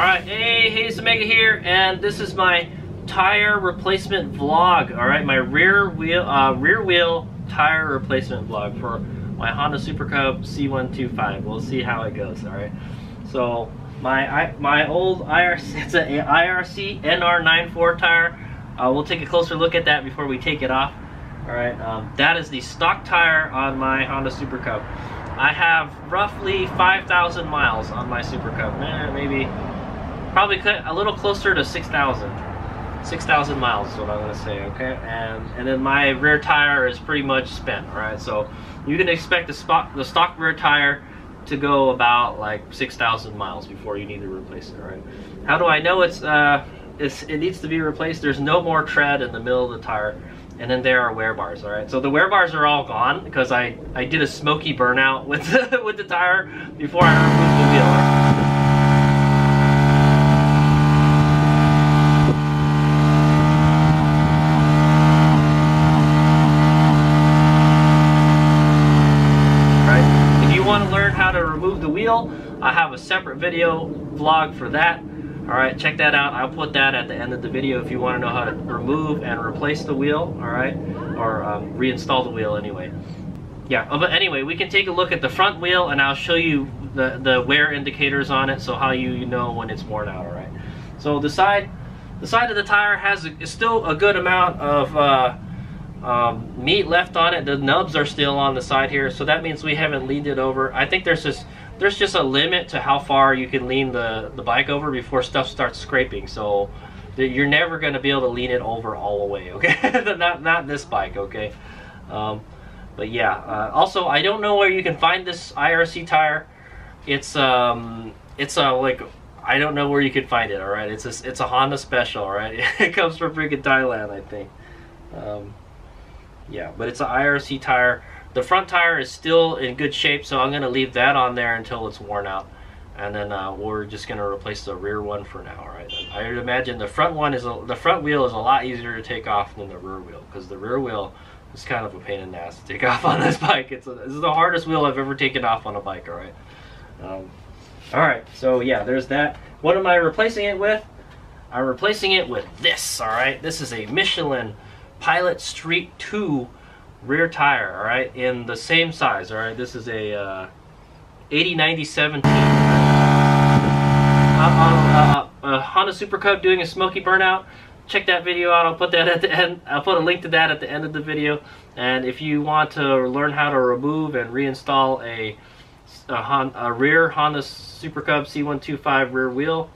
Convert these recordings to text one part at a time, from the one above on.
Alright, hey, it's Omega here, and this is my tire replacement vlog. Alright, my rear wheel tire replacement vlog for my Honda Super Cub C125. We'll see how it goes. Alright, so my old IRC, it's an IRC NR94 tire. We'll take a closer look at that before we take it off. Alright, that is the stock tire on my Honda Super Cub. I have roughly 5,000 miles on my Super Cub. Maybe, probably a little closer to 6,000. 6,000 miles is what I'm gonna say, okay? And then my rear tire is pretty much spent, alright? So you can expect the stock rear tire to go about like 6,000 miles before you need to replace it, alright? How do I know it needs to be replaced? There's no more tread in the middle of the tire. And then there are wear bars, all right? So the wear bars are all gone because I did a smoky burnout with with the tire before I removed the wheel. Right? If you want to learn how to remove the wheel, I have a separate video vlog for that. Alright, check that out. I'll put that at the end of the video if you want to know how to remove and replace the wheel, alright? Or reinstall the wheel anyway. Yeah, but anyway, we can take a look at the front wheel and I'll show you the wear indicators on it, so how you know when it's worn out, alright? So the side of the tire has still a good amount of meat left on it. The nubs are still on the side here, so that means we haven't leaned it over. I think there's just a limit to how far you can lean the bike over before stuff starts scraping. So you're never going to be able to lean it over all the way, okay? not this bike, okay? But yeah, also I don't know where you can find this IRC tire. It's like, I don't know where you can find it, all right? It's a Honda special, all right? It comes from freaking Thailand, I think. Yeah, but it's an IRC tire. The front tire is still in good shape, so I'm going to leave that on there until it's worn out. And then we're just going to replace the rear one for now, alright? I would imagine the front wheel is a lot easier to take off than the rear wheel, because the rear wheel is kind of a pain in the ass to take off on this bike. This is the hardest wheel I've ever taken off on a bike, alright? Alright, so yeah, there's that. What am I replacing it with? I'm replacing it with this, alright? This is a Michelin Pilot Street 2 rear tire, all right, in the same size, all right. This is a 80/90/17 Honda Super Cub doing a smoky burnout. Check that video out. I'll put that at the end. I'll put a link to that at the end of the video. And if you want to learn how to remove and reinstall a rear Honda Super Cub C125 rear wheel,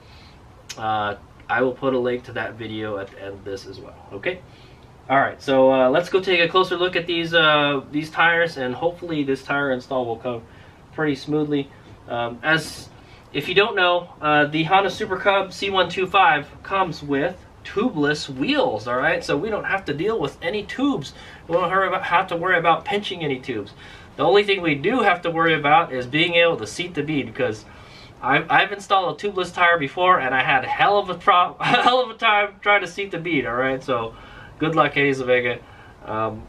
I will put a link to that video at the end of this as well. Okay. Alright, so let's go take a closer look at these tires, and hopefully this tire install will come pretty smoothly. If you don't know, the Honda Super Cub C125 comes with tubeless wheels, alright? So we don't have to deal with any tubes. We don't have to worry about pinching any tubes. The only thing we do have to worry about is being able to seat the bead, because I've installed a tubeless tire before, and I had a hell of a time trying to seat the bead, alright? So good luck, Hayes Omega.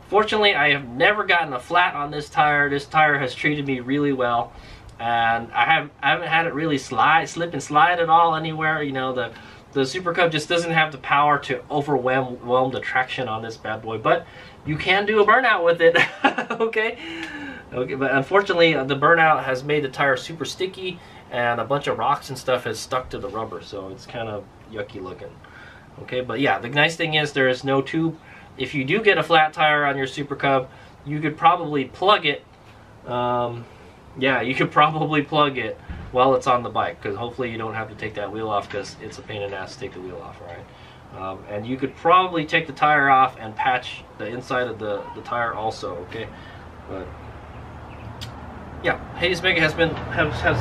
Fortunately, I have never gotten a flat on this tire. This tire has treated me really well, and I haven't had it really slip and slide at all anywhere. You know, the Super Cub just doesn't have the power to overwhelm the traction on this bad boy. But you can do a burnout with it, okay? Okay, but unfortunately, the burnout has made the tire super sticky, and a bunch of rocks and stuff has stuck to the rubber, so it's kind of yucky looking. Okay, but yeah, the nice thing is there is no tube. If you do get a flat tire on your Super Cub, you could probably plug it. Yeah, you could probably plug it while it's on the bike, because hopefully you don't have to take that wheel off, because it's a pain in the ass to take the wheel off, right? And you could probably take the tire off and patch the inside of the tire also, okay? But yeah, Hayes Omega has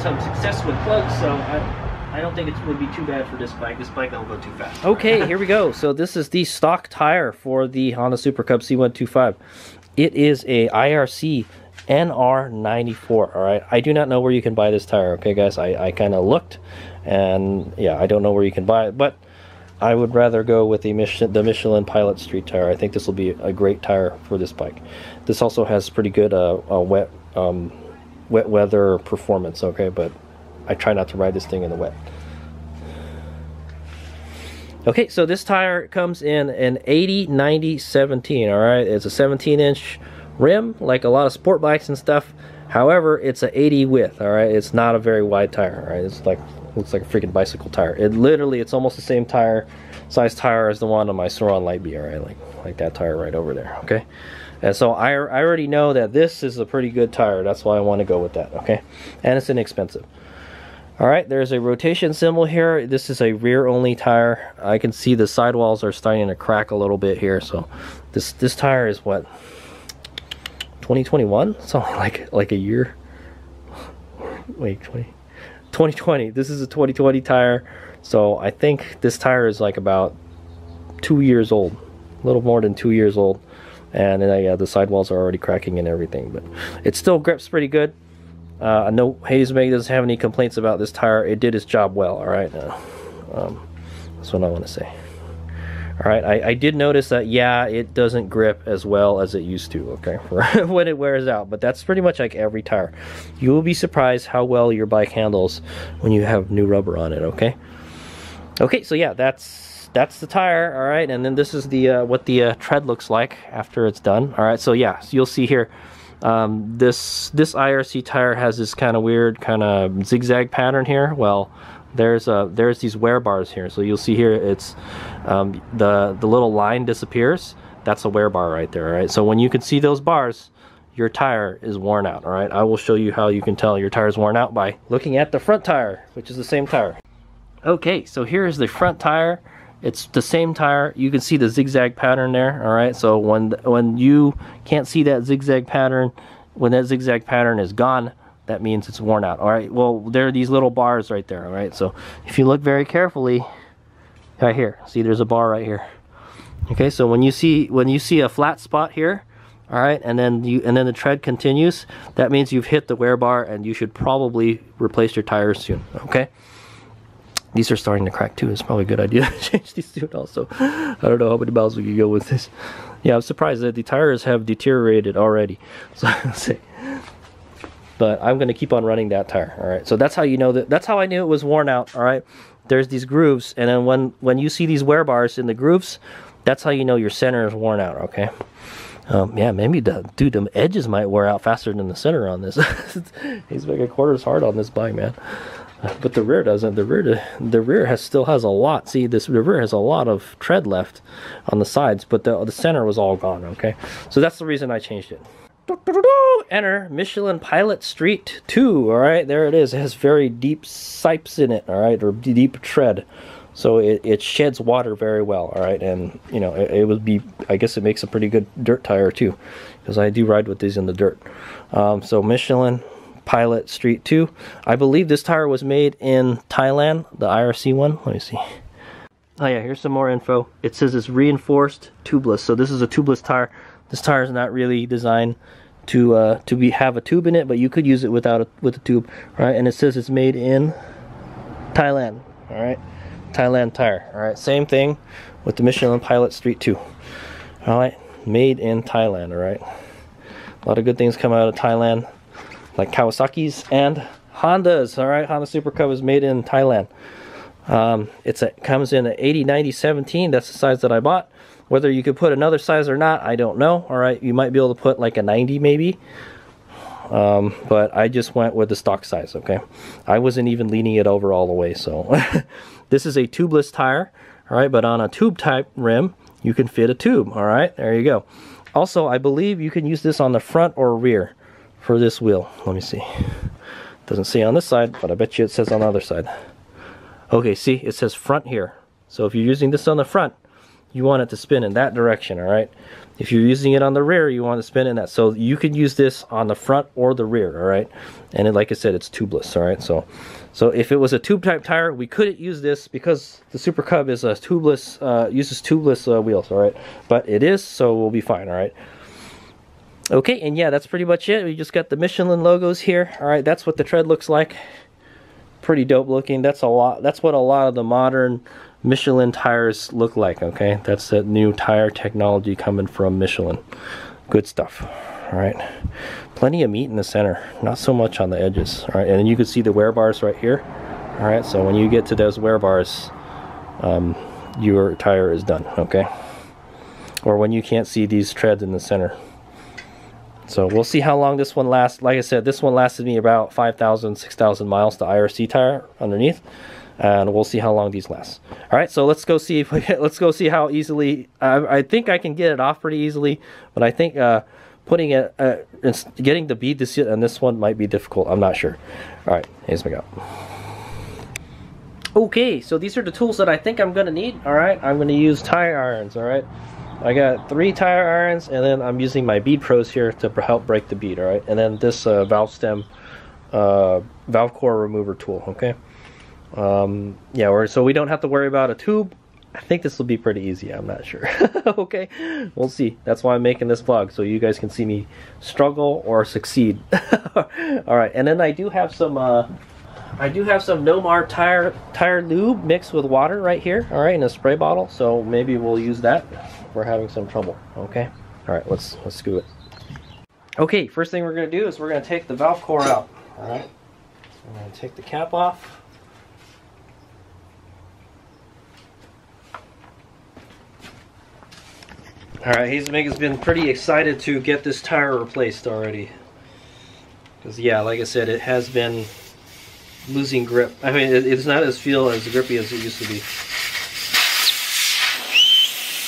some success with plugs, so I don't think it would be too bad for this bike. This bike don't go too fast. Okay, here we go. So this is the stock tire for the Honda Super Cub C125. It is a IRC NR94, all right? I do not know where you can buy this tire, okay, guys? I kind of looked, and yeah, I don't know where you can buy it, but I would rather go with the Michelin Pilot Street tire. I think this will be a great tire for this bike. This also has pretty good wet weather performance, okay, but I try not to ride this thing in the wet. Okay, so this tire comes in an 80, 90, 17, all right? It's a 17-inch rim, like a lot of sport bikes and stuff. However, it's an 80 width, all right? It's not a very wide tire, all right? It's like, looks like a freaking bicycle tire. It literally, it's almost the same size tire as the one on my Soron Light Bee, all right? Like that tire right over there, okay? And so I already know that this is a pretty good tire. That's why I want to go with that, okay? And it's inexpensive. All right, there's a rotation symbol here. This is a rear-only tire. I can see the sidewalls are starting to crack a little bit here. So this tire is what, 2021? It's only like a year. Wait, 2020. This is a 2020 tire. So I think this tire is like about 2 years old, a little more than 2 years old. And then yeah, the sidewalls are already cracking and everything, but it still grips pretty good. I know Hayes Meg doesn't have any complaints about this tire. It did its job well, all right? That's what I want to say. All right, I did notice that, yeah, it doesn't grip as well as it used to, okay, when it wears out, but that's pretty much like every tire. You will be surprised how well your bike handles when you have new rubber on it, okay? Okay, so yeah, that's the tire, all right, and then this is the what the tread looks like after it's done, all right? So yeah, so you'll see here, this IRC tire has this kind of weird kind of zigzag pattern here. Well, there's these wear bars here, so you'll see here it's the little line disappears. That's a wear bar right there, all right? So when you can see those bars, your tire is worn out, all right? I will show you how you can tell your tire is worn out by looking at the front tire, which is the same tire. Okay, so here's the front tire. It's the same tire. You can see the zigzag pattern there, all right? So when you can't see that zigzag pattern, when that zigzag pattern is gone, that means it's worn out, all right? Well, there are these little bars right there, all right? So if you look very carefully, right here, see there's a bar right here. Okay, so when you see a flat spot here, all right, and then the tread continues, that means you've hit the wear bar and you should probably replace your tires soon, okay? These are starting to crack too. It's probably a good idea to change these soon also. I don't know how many miles we can go with this. Yeah, I'm surprised that the tires have deteriorated already. So let's see. But I'm going to keep on running that tire. All right. So that's how you know that. That's how I knew it was worn out. All right. There's these grooves, and then when you see these wear bars in the grooves, that's how you know your center is worn out. Okay. Yeah, maybe the edges might wear out faster than the center on this. He's making quarters hard on this bike, man. But the rear doesn't. The rear still has a lot. See, the rear has a lot of tread left on the sides, but the center was all gone. Okay, so that's the reason I changed it. Enter Michelin Pilot Street 2. All right, there it is. It has very deep sipes in it. All right, or deep tread, so it sheds water very well. All right, and you know it would be. I guess it makes a pretty good dirt tire too, because I do ride with these in the dirt. So Michelin Pilot Street 2. I believe this tire was made in Thailand, the IRC one. Let me see. Oh yeah, here's some more info. It says it's reinforced tubeless. So this is a tubeless tire. This tire is not really designed to have a tube in it, but you could use it with a tube, right? And it says it's made in Thailand. All right, Thailand tire. All right, same thing with the Michelin Pilot Street 2. All right, made in Thailand. All right, a lot of good things come out of Thailand, like Kawasaki's and Hondas. All right, Honda Super Cub is made in Thailand. It comes in an 80, 90, 17. That's the size that I bought. Whether you could put another size or not, I don't know. All right, you might be able to put like a 90 maybe. But I just went with the stock size, okay? I wasn't even leaning it over all the way, so. This is a tubeless tire, all right? But on a tube type rim, you can fit a tube, all right? There you go. Also, I believe you can use this on the front or rear for this wheel. Let me see. Doesn't say on this side, but I bet you it says on the other side. Okay, see, it says front here. So if you're using this on the front, you want it to spin in that direction, all right? If you're using it on the rear, you want to spin in that. So you can use this on the front or the rear, all right? And it, like I said, it's tubeless, all right? So if it was a tube type tire, we couldn't use this because the Super Cub is a tubeless, uses tubeless wheels, all right? But it is, so we'll be fine, all right? Okay, and yeah, that's pretty much it. We just got the Michelin logos here, all right? That's what the tread looks like. Pretty dope looking. That's what a lot of the modern Michelin tires look like, okay? That's that new tire technology coming from Michelin. Good stuff. All right, plenty of meat in the center, not so much on the edges. All right, and then you can see the wear bars right here. All right, so when you get to those wear bars, your tire is done, okay? Or when you can't see these treads in the center. So we'll see how long this one lasts. Like I said, this one lasted me about 5,000, 6,000 miles, the IRC tire underneath, and we'll see how long these last. All right, so let's go see if let's go see how easily. I think I can get it off pretty easily, but I think putting it, getting the bead to sit on this one might be difficult. I'm not sure. All right, here's my go. Okay, so these are the tools that I think I'm gonna need. All right, I'm gonna use tire irons. All right. I got 3 tire irons, and then I'm using my Bead Pros here to help break the bead, all right? And then this valve stem, valve core remover tool, okay? Yeah, so we don't have to worry about a tube. I think this will be pretty easy, I'm not sure. Okay, we'll see. That's why I'm making this vlog, so you guys can see me struggle or succeed. All right, and then I do have some Nomar tire lube mixed with water right here, all right, in a spray bottle. So maybe we'll use that if we're having some trouble. Okay, all right, let's do it. Okay, first thing we're going to do is we're going to take the valve core out. All right, so I'm going to take the cap off. All right, Hazelmeg has been pretty excited to get this tire replaced already, because yeah, like I said, it has been losing grip. I mean, it's not as grippy as it used to be.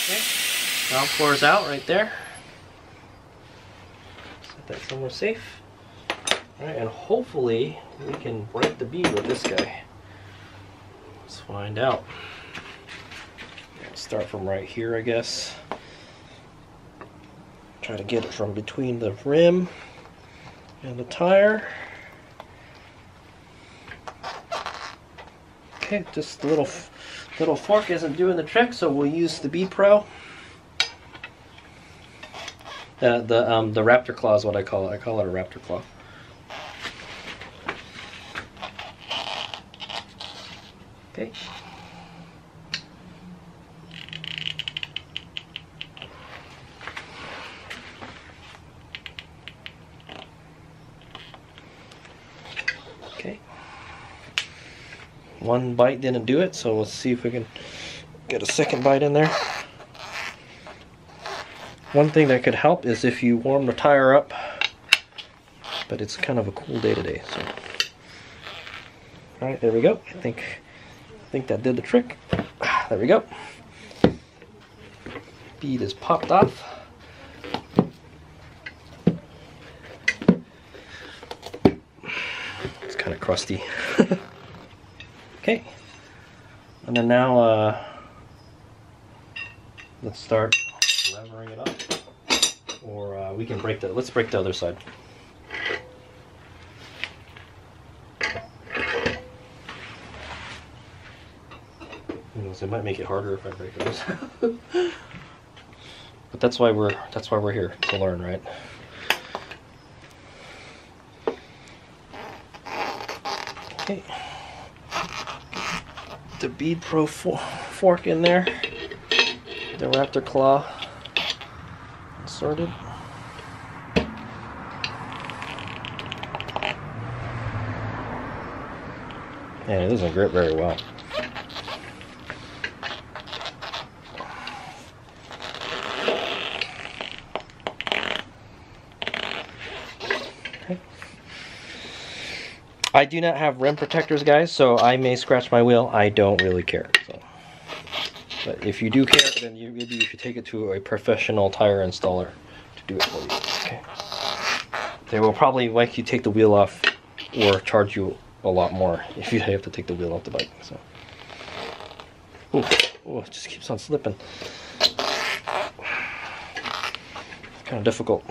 Okay, valve core is out right there. Set that somewhere safe. All right, and hopefully we can break the bead with this guy. Let's find out. Start from right here, I guess. Try to get it from between the rim and the tire. Okay, just the little fork isn't doing the trick, so we'll use the Bead Pro. The Raptor claw is what I call it. I call it a Raptor claw. Okay. Okay. One bite didn't do it, so let's see if we can get a second bite in there. One thing that could help is if you warm the tire up, but it's kind of a cool day today. So, all right, there we go. I think that did the trick. There we go. Bead is popped off. It's kind of crusty. Okay, and then now let's start levering it up, or we can let's break the other side. Who knows, it might make it harder if I break those. But that's why we're here, to learn, right? Okay. The Bead Pro fork in there, the Raptor claw inserted. And it doesn't grip very well. Okay. I do not have rim protectors, guys, so I may scratch my wheel. I don't really care. So. But if you do care, then maybe you should take it to a professional tire installer to do it for you. Okay. They will probably make you take the wheel off or charge you a lot more if you have to take the wheel off the bike. So, ooh, it just keeps on slipping. It's kind of difficult.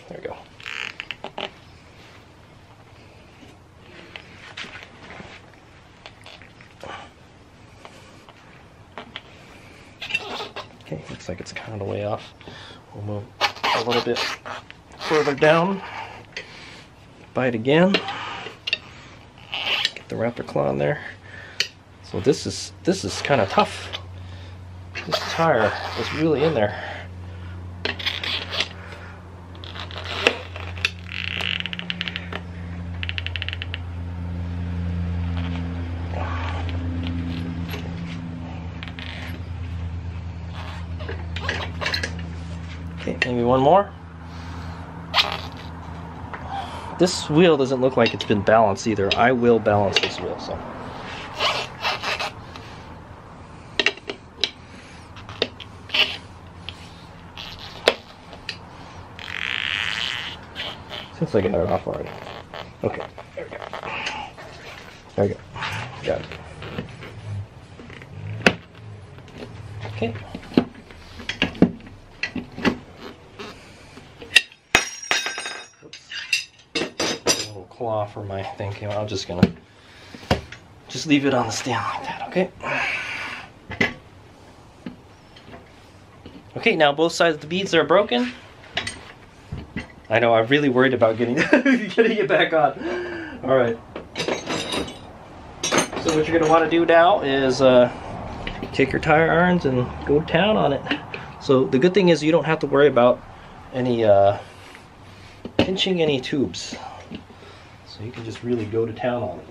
There we go. Okay, looks like it's kind of way off. We'll move a little bit further down. Bite again. Get the Raptor claw in there. So this is kind of tough. This tire is really in there. one more. This wheel doesn't look like it's been balanced either. I will balance this wheel, so. Since I got it off already. Okay, there we go. There we go. Got it. Okay. Claw for my thing. I'm just gonna leave it on the stand like that, okay? Okay, now both sides of the beads are broken. I know, I'm really worried about getting getting it back on. Alright. So what you're gonna want to do now is take your tire irons and go to town on it. So the good thing is you don't have to worry about any pinching any tubes. So you can just really go to town on it.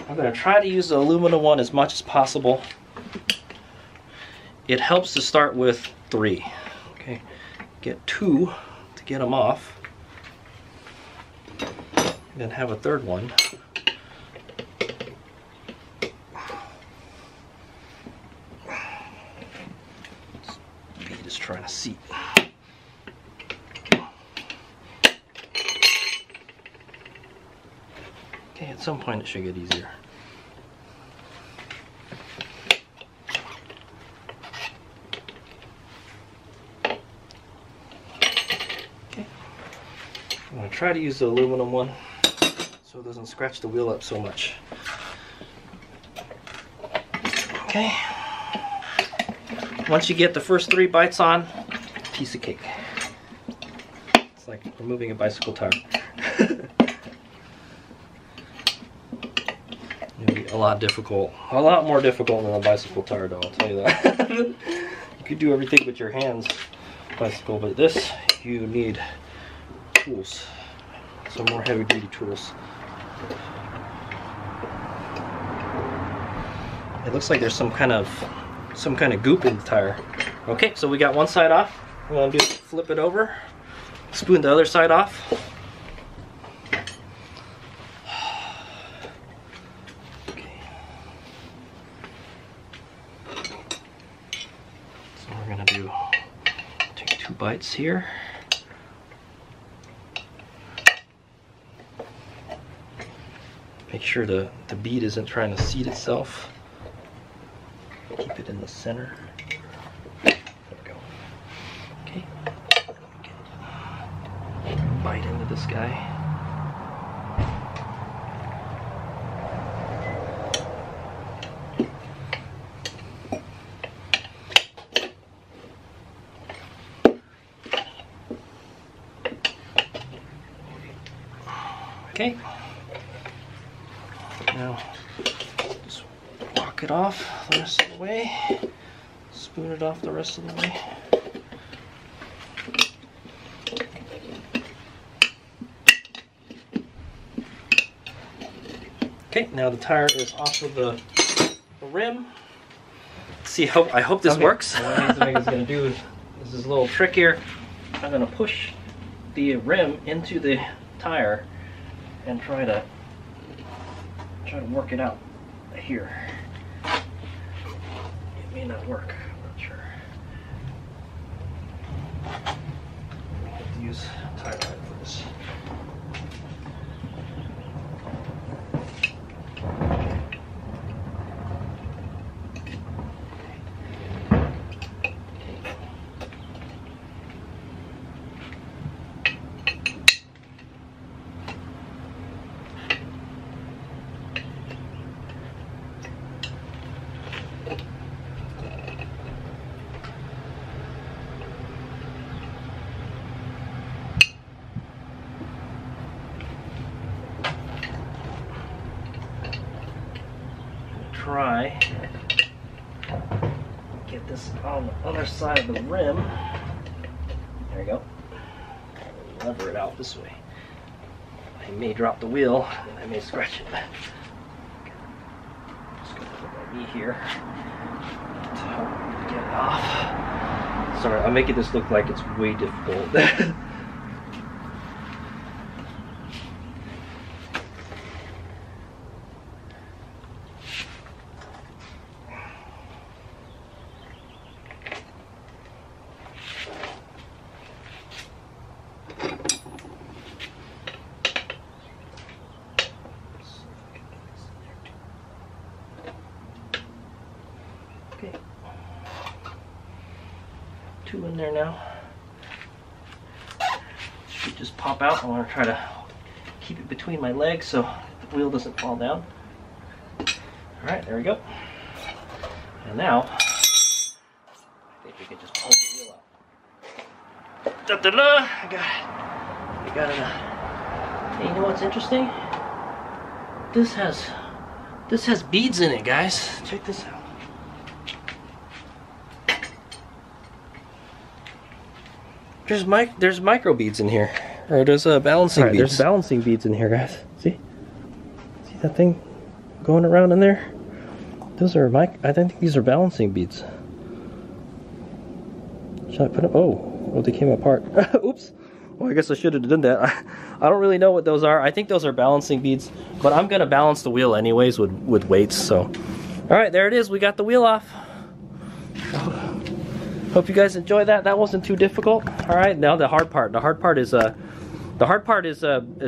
I'm going to try to use the aluminum one as much as possible. It helps to start with 3. Okay, get 2 to get them off. And then have a third one. Bead is trying to seat. Okay, at some point it should get easier. Okay, I'm going to try to use the aluminum one so it doesn't scratch the wheel up so much. Okay, once you get the first 3 bites on, piece of cake. It's like removing a bicycle tire. A lot more difficult than a bicycle tire, though, I'll tell you that. You could do everything with your hands, bicycle, but this, you need tools, some more heavy-duty tools. It looks like there's some kind of goop in the tire. Okay, so we got one side off. What I'm gonna do is flip it over, spoon the other side off. Take 2 bites here. Make sure the bead isn't trying to seat itself. Keep it in the center. There we go. Okay. Bite into this guy. Okay, now just walk it off the rest of the way, spoon it off the rest of the way. Okay, now the tire is off of the rim. See, I hope this works. What I think is going to do is this little trick here. I'm going to push the rim into the tire and try to work it out here. It may not work, I'm not sure. I have to use a tire iron for this. Try get this on the other side of the rim. There we go. Lever it out this way. I may drop the wheel and I may scratch it. Just gonna put my knee here to help get it off. Sorry, I'm making this look like it's way difficult. Okay. 2 in there now. Should just pop out. I want to try to keep it between my legs so the wheel doesn't fall down. Alright, there we go. And now, I think we can just pull the wheel out. Da-da-da! I got it. Hey, you know what's interesting? This has beads in it, guys. Check this out. There's micro beads in here, or there's balancing beads. There's balancing beads in here, guys. See that thing going around in there? Those are I think these are balancing beads. Should I put them? Oh, they came apart. Oops. Well, I guess I should have done that. I don't really know what those are. I think those are balancing beads, but I'm gonna balance the wheel anyways with weights. So, all right, there it is. We got the wheel off. Hope you guys enjoyed that. That wasn't too difficult. All right, now the hard part. The hard part is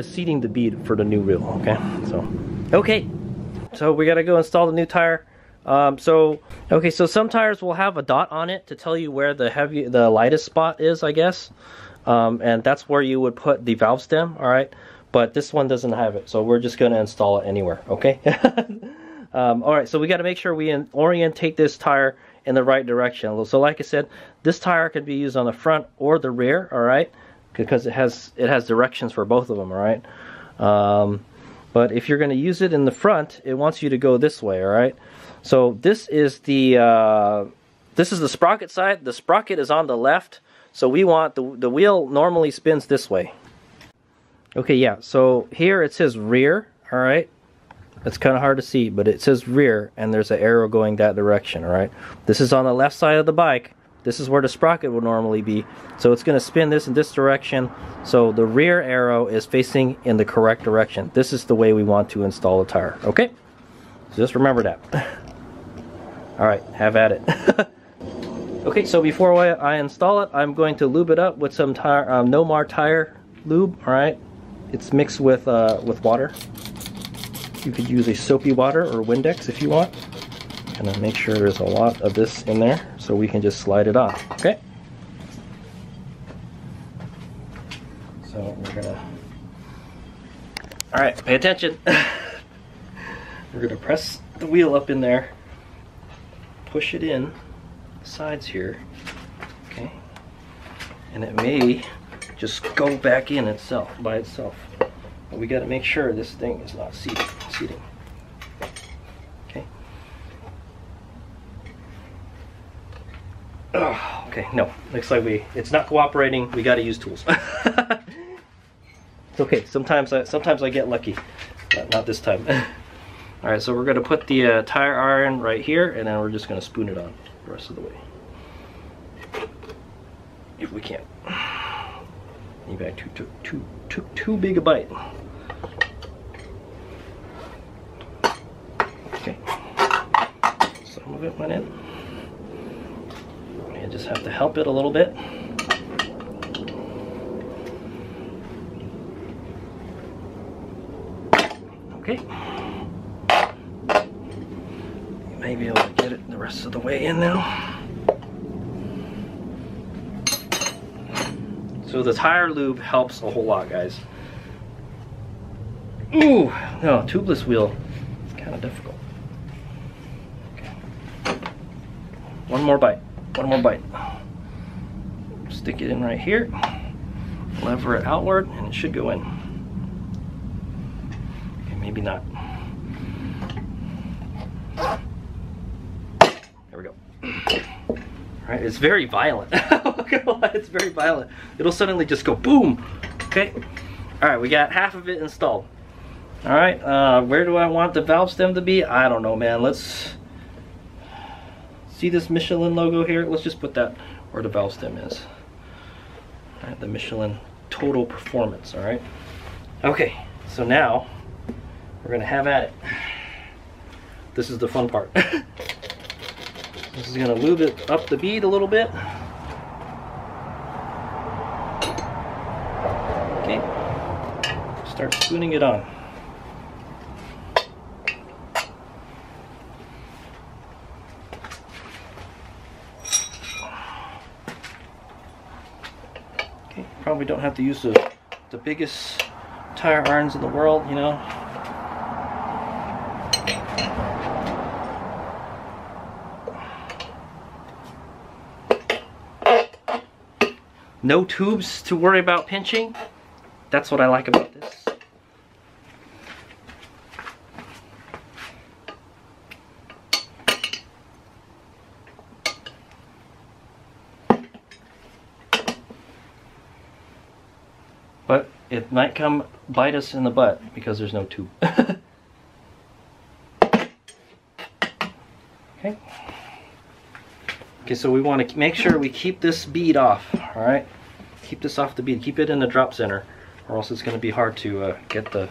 seating the bead for the new wheel. Okay, so we gotta go install the new tire. So some tires will have a dot on it to tell you where the lightest spot is, I guess, and that's where you would put the valve stem. All right, but this one doesn't have it, so we're just gonna install it anywhere. Okay. All right, so we got to make sure we orientate this tire in the right direction. So like I said, this tire can be used on the front or the rear, all right, because it has directions for both of them, all right. But if you're going to use it in the front, it wants you to go this way, all right. So this is the sprocket side. The sprocket is on the left, so we want the wheel normally spins this way. Okay, yeah. So here it says rear, all right. It's kind of hard to see, but it says rear, and there's an arrow going that direction, all right? This is on the left side of the bike. This is where the sprocket would normally be. So it's going to spin this in this direction. So the rear arrow is facing in the correct direction. This is the way we want to install a tire, okay? So just remember that. All right, have at it. Okay, so before I install it, I'm going to lube it up with some Nomar tire lube, all right? It's mixed with water. You could use a soapy water or Windex if you want. And make sure there's a lot of this in there so we can just slide it on, okay? So we're gonna, all right, pay attention. We're gonna press the wheel up in there, push it in, sides here, okay? And it may just go back in itself, by itself. But we gotta make sure this thing is not seating. Okay. Oh, okay, no. Looks like it's not cooperating. We gotta use tools. It's okay. Sometimes I get lucky. Not this time. All right, so we're gonna put the tire iron right here, and then we're just gonna spoon it on the rest of the way, if we can. Maybe I took too big a bite. Okay, some of it went in. I just have to help it a little bit. Okay. You may be able to get it the rest of the way in now. So the tire lube helps a whole lot, guys. Ooh, no, tubeless wheel. It's kind of difficult. Okay. One more bite. Stick it in right here. Lever it outward, and it should go in. Okay, maybe not. There we go. Alright, it's very violent. It's very violent. It'll suddenly just go boom. Okay. Alright, we got half of it installed. Alright, where do I want the valve stem to be? I don't know, man. Let's see this Michelin logo here. Let's just put that where the valve stem is. All right, the Michelin Total Performance, all right? Okay, so now we're gonna have at it. This is the fun part. This is gonna lube it up the bead a little bit. Okay, start spooning it on. Okay, probably don't have to use the biggest tire irons in the world, you know. No tubes to worry about pinching. That's what I like about this. But it might come bite us in the butt because there's no tube. Okay. Okay, so we want to make sure we keep this bead off, all right? Keep this off the bead. Keep it in the drop center, or else it's going to be hard to get the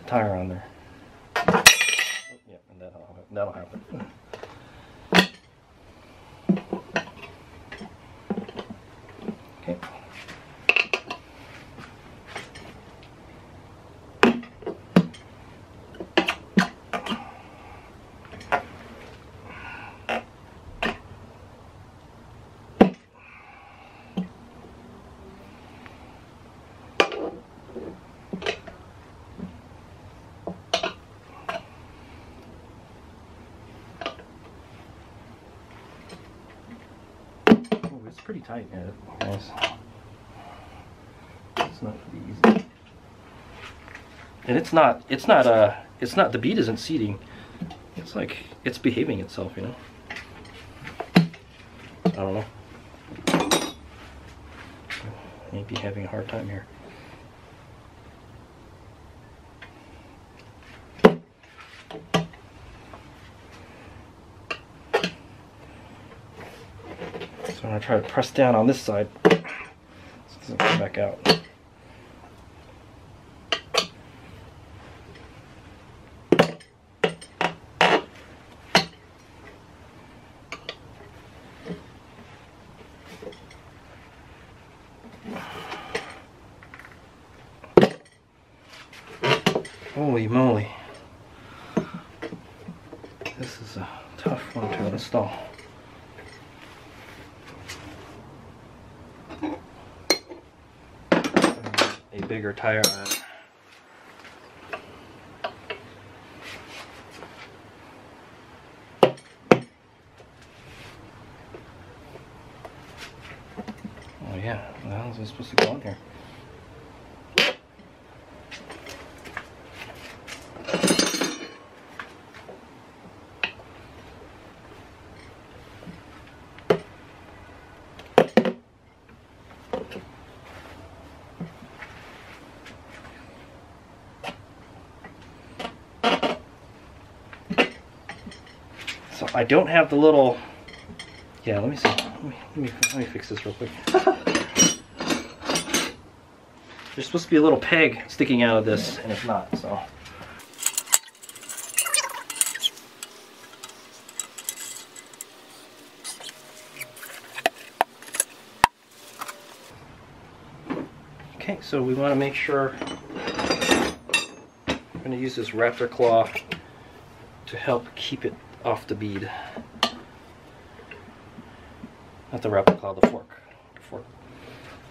tire on there. Oh, yeah, and that'll happen. Okay. It's pretty tight here, guys. It's not pretty easy. And it's not the bead isn't seating. It's like it's behaving itself, you know. I don't know. Maybe having a hard time here. So I'm going to try to press down on this side so it doesn't come back out. Holy moly. This is a tough one to install. A bigger tire iron. Oh yeah, how is this supposed to go on here? So I don't have the little. Yeah, let me see. Let me fix this real quick. There's supposed to be a little peg sticking out of this, and it's not. So. Okay, so we want to make sure. I'm going to use this raptor claw to help keep it off the bead. Not the raptor claw, the fork.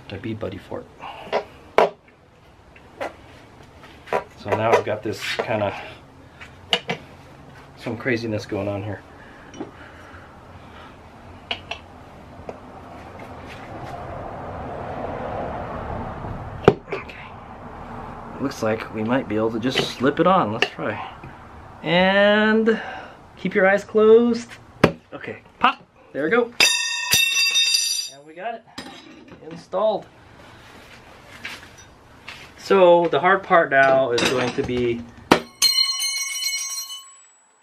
The bead buddy fork. So now I've got this kind of some craziness going on here. Okay. Looks like we might be able to just slip it on. Let's try. And keep your eyes closed. Okay, pop. There we go. And we got it installed. So the hard part now is going to be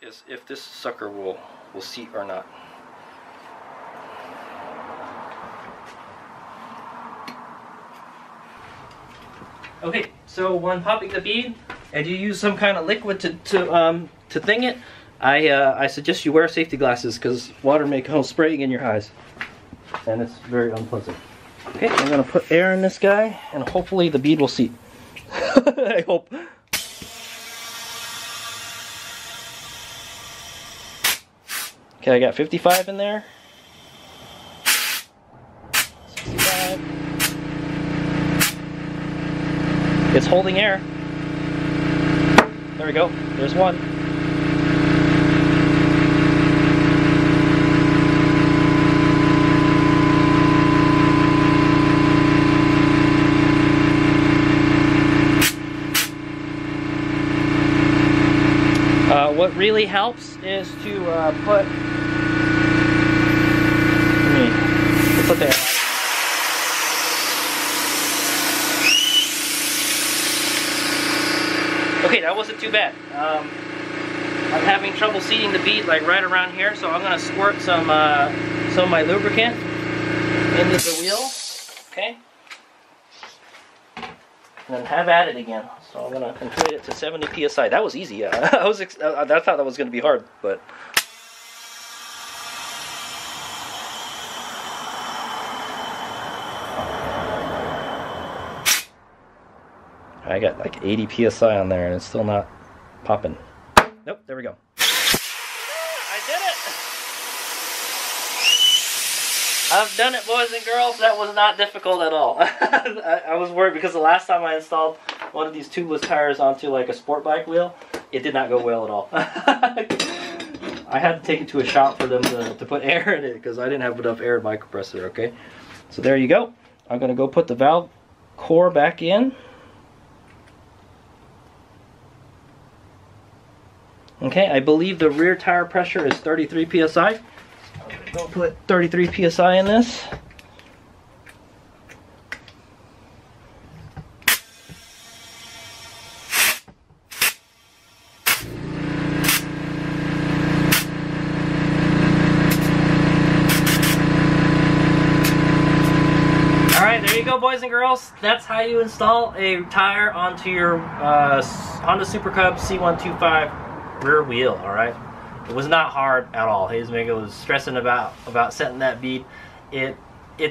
is if this sucker will seat or not. Okay, so when popping the bead, and you use some kind of liquid to thing it, I suggest you wear safety glasses because water may come spraying in your eyes, and it's very unpleasant. Okay, I'm gonna put air in this guy, and hopefully the bead will seat. I hope. Okay, I got 55 in there. 65. It's holding air. There we go. There's one. What really helps is to put there. Okay, that wasn't too bad. I'm having trouble seating the bead like right around here, so I'm gonna squirt some of my lubricant into the wheel. Okay, and then have at it again. So I'm gonna inflate it to 70 psi. That was easy. I thought that was gonna be hard, but. I got like 80 psi on there and it's still not popping. Nope, there we go. I did it! I've done it, boys and girls. That was not difficult at all. I was worried because the last time I installed one of these tubeless tires onto like a sport bike wheel, it did not go well at all. I had to take it to a shop for them to put air in it because I didn't have enough air in my compressor, okay? So there you go. I'm going to go put the valve core back in. Okay, I believe the rear tire pressure is 33 psi. I'm going to go put 33 psi in this. Alright, there you go, boys and girls. That's how you install a tire onto your Honda Super Cub C125 rear wheel. All right, it was not hard at all. Hayes Mega was stressing about setting that bead. It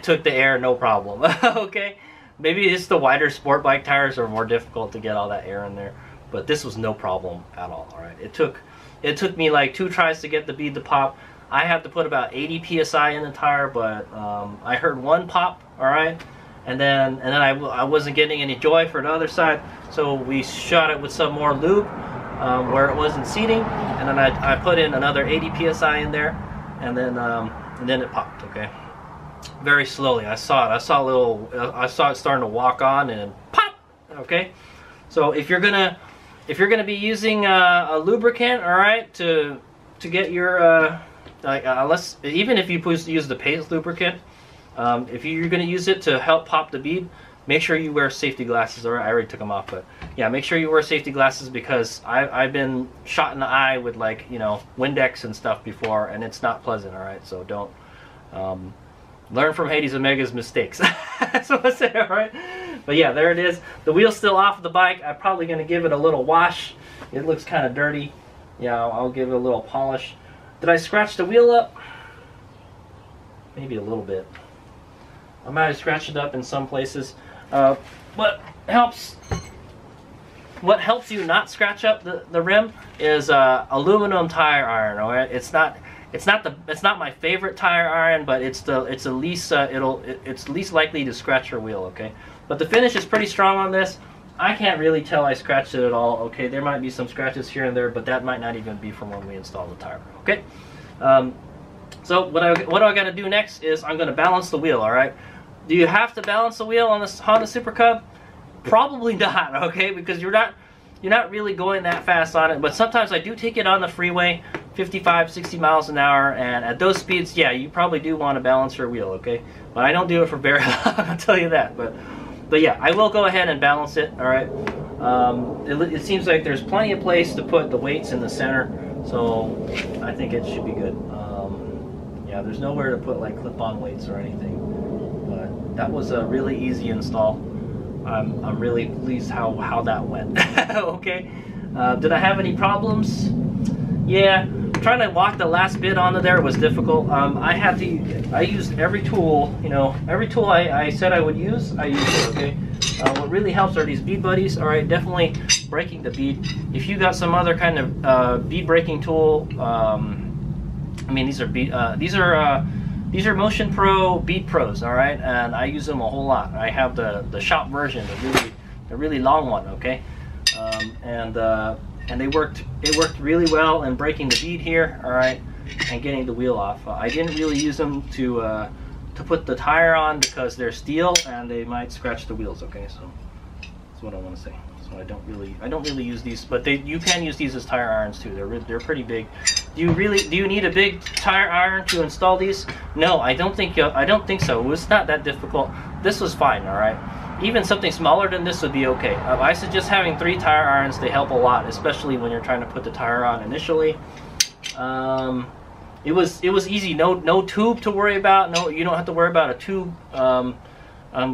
took the air no problem. Okay, maybe it's the wider sport bike tires are more difficult to get all that air in there, but this was no problem at all. All right, it took me like 2 tries to get the bead to pop. I had to put about 80 psi in the tire, but I heard one pop. All right, and then I wasn't getting any joy for the other side, so we shot it with some more lube. Where it wasn't seating, and then I put in another 80 psi in there, and then it popped. Okay, very slowly. I saw it starting to walk on and pop. Okay, so if you're gonna be using a lubricant, all right, to get your even if you use the paste lubricant, if you're gonna use it to help pop the bead, make sure you wear safety glasses. Or I already took them off, but yeah, make sure you wear safety glasses because I've been shot in the eye with, like, you know, Windex and stuff before, and it's not pleasant. All right, so don't learn from Hades Omega's mistakes. That's what I say. All right, but yeah, there it is. The wheel's still off the bike. I'm probably gonna give it a little wash. It looks kind of dirty. Yeah, I'll give it a little polish. Did I scratch the wheel up? Maybe a little bit. I might have scratched it up in some places. What helps you not scratch up the rim is aluminum tire iron. All right, it's not my favorite tire iron, but it's the least it's least likely to scratch your wheel. Okay, but the finish is pretty strong on this. I can't really tell I scratched it at all. Okay, there might be some scratches here and there, but that might not even be from when we installed the tire. Okay, so what I got to do next is I'm going to balance the wheel. All right. Do you have to balance the wheel on this Honda Super Cub? Probably not, okay, because you're not really going that fast on it. But sometimes I do take it on the freeway, 55, 60 miles an hour, and at those speeds, yeah, you probably do want to balance your wheel, okay? But I don't do it for very long, I'll tell you that. But yeah, I will go ahead and balance it, all right? It seems like there's plenty of place to put the weights in the center, so I think it should be good. Yeah, there's nowhere to put like clip-on weights or anything. But that was a really easy install. I'm really pleased how that went. Okay. Did I have any problems? Yeah, trying to lock the last bit onto there was difficult. I used every tool, you know, every tool I said I would use, I used it, okay? What really helps are these bead buddies. All right, definitely breaking the bead. If you got some other kind of bead breaking tool, I mean, these are Motion Pro Bead Pros, all right? And I use them a whole lot. I have the shop version, the really long one, okay? And it worked really well in breaking the bead here, all right, and getting the wheel off. I didn't really use them to put the tire on because they're steel and they might scratch the wheels. Okay, so that's what I want to say. So I don't really use these, but you can use these as tire irons too. They're pretty big. Do you need a big tire iron to install these? No, I don't think so. It was not that difficult. This was fine, all right. Even something smaller than this would be okay. I suggest having 3 tire irons. They help a lot, especially when you're trying to put the tire on initially. It was easy. No tube to worry about. No, you don't have to worry about a tube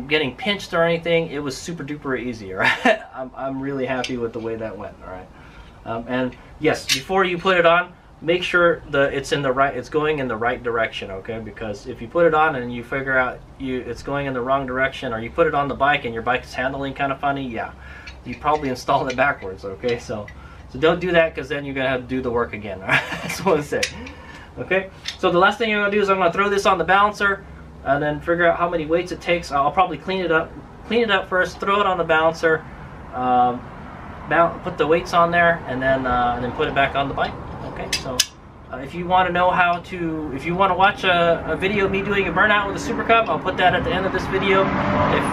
getting pinched or anything. It was super duper easy. Right? I'm really happy with the way that went. All right. And yes, before you put it on, make sure it's going in the right direction, okay? Because if you put it on and you figure out it's going in the wrong direction, or you put it on the bike and your bike is handling kind of funny, yeah, you probably installed it backwards, okay? So don't do that, because then you're gonna have to do the work again. All right? That's what I say. Okay. So the last thing I'm gonna do is I'm gonna throw this on the balancer, and then figure out how many weights it takes. I'll probably clean it up first, throw it on the balancer, put the weights on there, and then put it back on the bike. Okay, so if you want to know if you want to watch a video of me doing a burnout with a Super Cub, I'll put that at the end of this video. If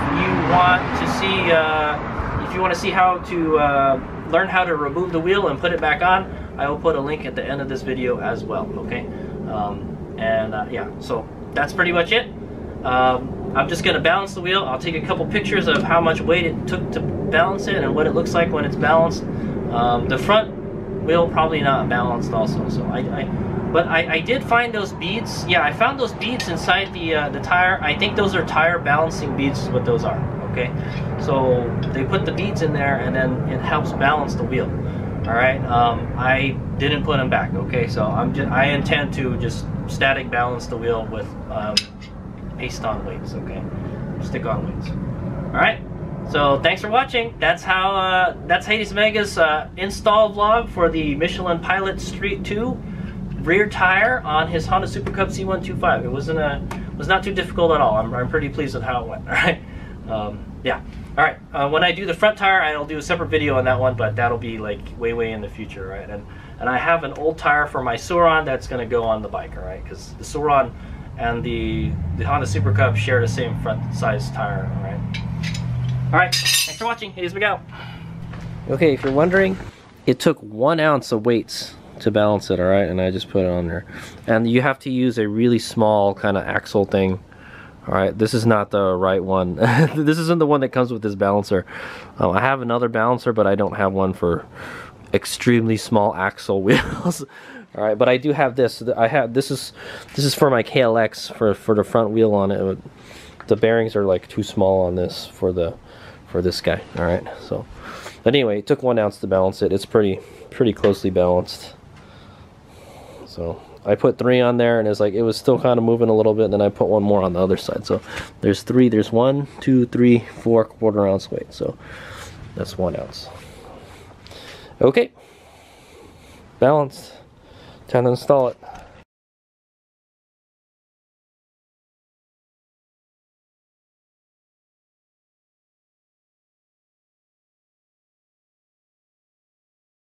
you want to see how to learn how to remove the wheel and put it back on, I will put a link at the end of this video as well. Okay, yeah, so that's pretty much it. I'm just going to balance the wheel. I'll take a couple pictures of how much weight it took to balance it and what it looks like when it's balanced. The front wheel probably not balanced also, so but I did find those beads. Yeah, I found those beads inside the tire. I think those are tire balancing beads is what those are. Okay, so they put the beads in there and then it helps balance the wheel. All right, I didn't put them back. Okay, so I intend to just static balance the wheel with paste on weights. Okay, stick on weights. All right. So thanks for watching. That's Hades Mega's install vlog for the Michelin Pilot Street 2 rear tire on his Honda Super Cub C125. It was not too difficult at all. I'm pretty pleased with how it went. All right. Yeah. All right. When I do the front tire, I'll do a separate video on that one, but that'll be like way in the future, right? And I have an old tire for my Sauron that's going to go on the bike, all right? Because the Sauron and the Honda Super Cub share the same front size tire, all right? Alright, thanks for watching. Here's we go. Okay, if you're wondering, it took 1 ounce of weights to balance it, alright? And I just put it on there. And you have to use a really small kind of axle thing. Alright, this is not the right one. This isn't the one that comes with this balancer. I have another balancer, but I don't have one for extremely small axle wheels. Alright, but I do have this. This is for my KLX for the front wheel on it. The bearings are like too small on this for this guy. All right, so but anyway, it took 1 ounce to balance it. It's pretty closely balanced. So I put 3 on there, and it was still kind of moving a little bit, and then I put 1 more on the other side. So there's 3. There's 1, 2, 3, 4 1/4 ounce weight. So that's 1 ounce. Okay, balanced. Time to install it.